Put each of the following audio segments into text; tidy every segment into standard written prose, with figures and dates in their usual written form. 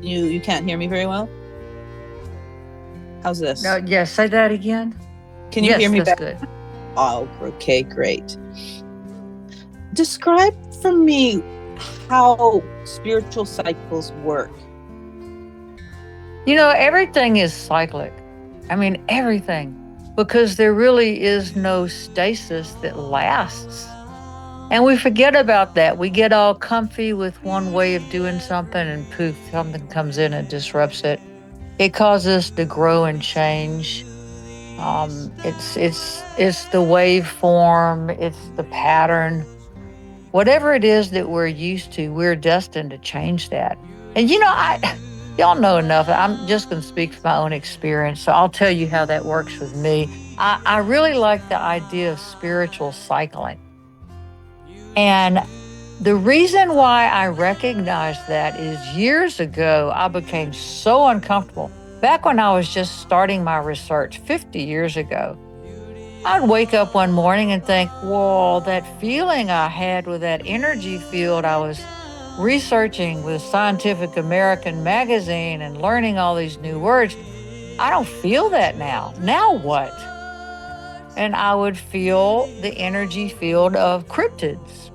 You can't hear me very well? How's No, this? yes, say that again. Can you hear Yes, me that's better? good. Oh, okay, great. Describe for me how spiritual cycles work. Everything is cyclic. I mean, everything, because there really is no stasis that lasts. And we forget about that. We get all comfy with one way of doing something, and poof, something comes in and disrupts it. It causes us to grow and change. It's the waveform, it's the pattern. Whatever it is that we're used to, we're destined to change that. And y'all know enough. I'm just going to speak from my own experience. So I'll tell you how that works with me. I really like the idea of spiritual cycling. And the reason why I recognize that is years ago, I became so uncomfortable. Back when I was just starting my research 50 years ago, I'd wake up one morning and think, whoa, that feeling I had with that energy field I was researching with Scientific American magazine and learning all these new words, I don't feel that now. Now what? And I would feel the energy field of cryptids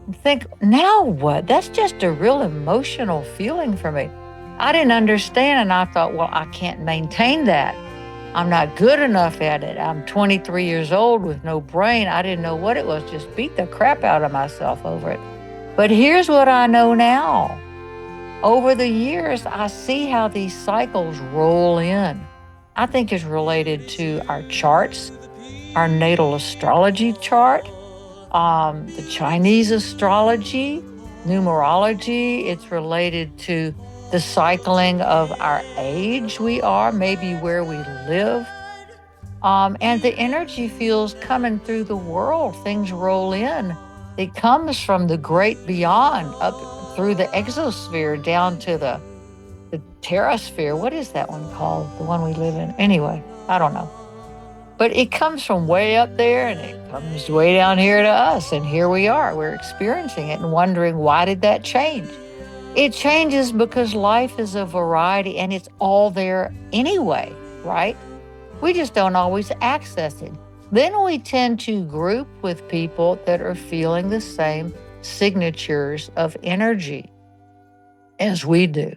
and think, now what? That's just a real emotional feeling for me. I didn't understand. And I thought, well, I can't maintain that. I'm not good enough at it. I'm 23 years old with no brain. I didn't know what it was, just beat the crap out of myself over it. But here's what I know now. Over the years, I see how these cycles roll in. I think it's related to our charts, our natal astrology chart, the Chinese astrology, numerology. It's related to the cycling of our age we are, maybe where we live. And the energy fields coming through the world, things roll in. It comes from the great beyond, up through the exosphere down to the terrasphere. What is that one called? The one we live in? Anyway, I don't know. But it comes from way up there and it comes way down here to us. And here we are. We're experiencing it and wondering, why did that change? It changes because life is a variety and it's all there anyway, right? We just don't always access it. Then we tend to group with people that are feeling the same signatures of energy as we do.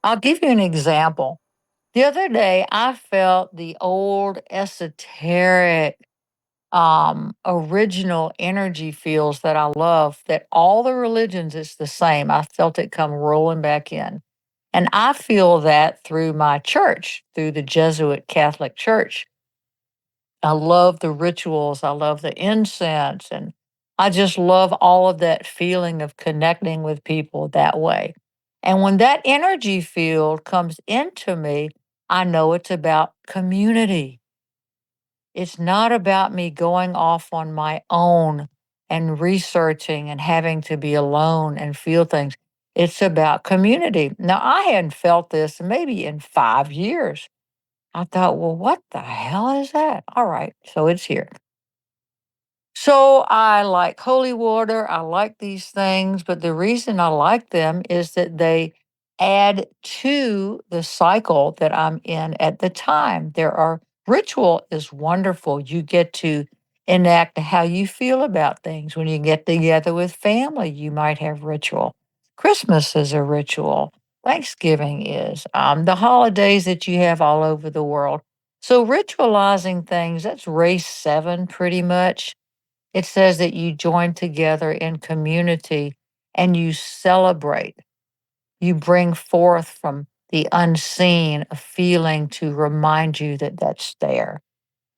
I'll give you an example. The other day, I felt the old esoteric, original energy fields that I love, that all the religions, it's the same. I felt it come rolling back in. And I feel that through my church, through the Jesuit Catholic Church. I love the rituals. I love the incense. And I just love all of that feeling of connecting with people that way. And when that energy field comes into me, I know it's about community. It's not about me going off on my own and researching and having to be alone and feel things. It's about community. Now, I hadn't felt this maybe in 5 years. I thought, well, what the hell is that? All right, so it's here. So I like holy water. I like these things, but the reason I like them is that they add to the cycle that I'm in at the time. Ritual is wonderful. You get to enact how you feel about things. When you get together with family, you might have ritual. Christmas is a ritual. Thanksgiving is. The holidays that you have all over the world. So ritualizing things, that's race 7 pretty much. It says that you join together in community and you celebrate. You bring forth from the unseen a feeling to remind you that that's there.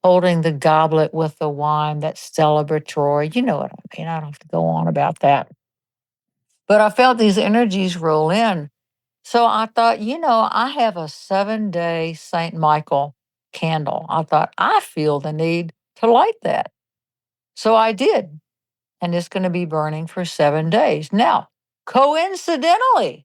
Holding the goblet with the wine, that's celebratory. You know what I mean. I don't have to go on about that. But I felt these energies roll in. So I thought, I have a 7-day St. Michael candle. I thought, I feel the need to light that. So I did. And it's going to be burning for 7 days. Now, coincidentally,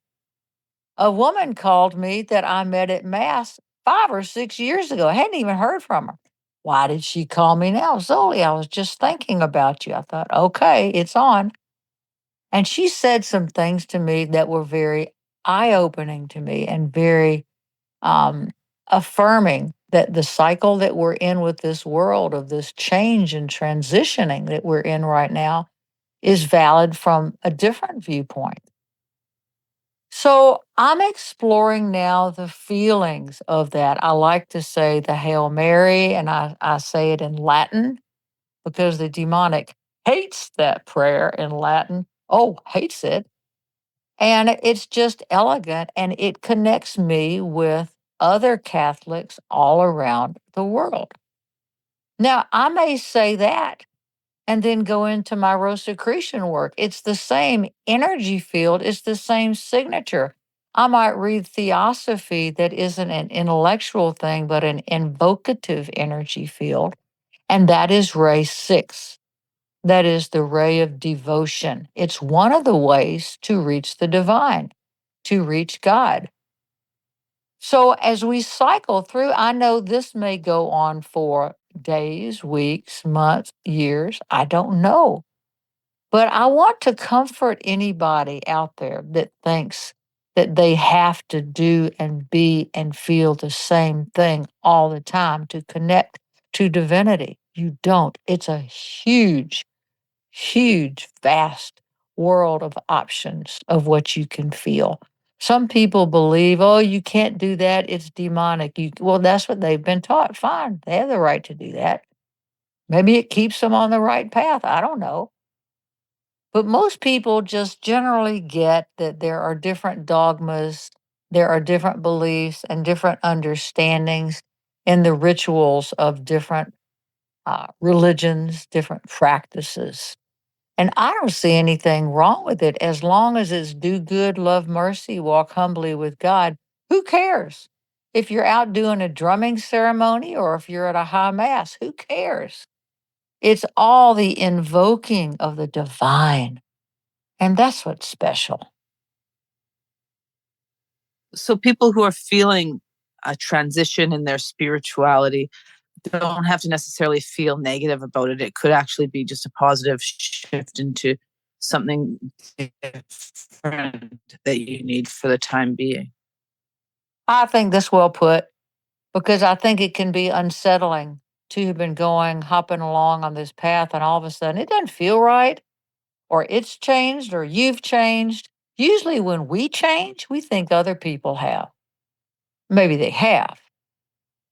a woman called me that I met at Mass 5 or 6 years ago. I hadn't even heard from her. Why did she call me now? Zoli, I was just thinking about you. I thought, okay, it's on. And she said some things to me that were very eye opening to me and very um, affirming that the cycle that we're in with this world of this change and transitioning that we're in right now is valid from a different viewpoint. So I'm exploring now the feelings of that. I like to say the Hail Mary, and I say it in Latin because the demonic hates that prayer in Latin. Oh, hates it. And it's just elegant and it connects me with other Catholics all around the world. Now, I may say that and then go into my Rosicrucian work. It's the same energy field, it's the same signature. I might read Theosophy that isn't an intellectual thing, but an invocative energy field, and that is Ray 6. That is the ray of devotion. It's one of the ways to reach the divine, to reach God. So as we cycle through, I know this may go on for days, weeks, months, years. I don't know. But I want to comfort anybody out there that thinks that they have to do and be and feel the same thing all the time to connect to divinity. You don't. It's a huge, vast world of options of what you can feel. Some people believe, oh, you can't do that. It's demonic. Well, that's what they've been taught. Fine. They have the right to do that. Maybe it keeps them on the right path. I don't know. But most people just generally get that there are different dogmas, there are different beliefs and different understandings in the rituals of different religions, different practices. And I don't see anything wrong with it as long as it's do good, love mercy, walk humbly with God. Who cares? If you're out doing a drumming ceremony or if you're at a high mass, who cares? It's all the invoking of the divine. And that's what's special. So people who are feeling a transition in their spirituality don't have to necessarily feel negative about it. It could actually be just a positive shift into something different that you need for the time being. I think that's well put because I think it can be unsettling to have been going, hopping along on this path, and all of a sudden it doesn't feel right, or it's changed, or you've changed. Usually, when we change, we think other people have. Maybe they have.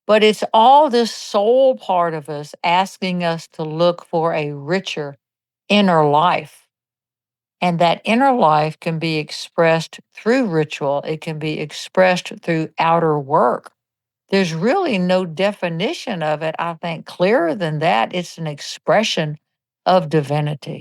But it's all this soul part of us asking us to look for a richer inner life. And that inner life can be expressed through ritual, it can be expressed through outer work. There's really no definition of it, I think, clearer than that. It's an expression of divinity.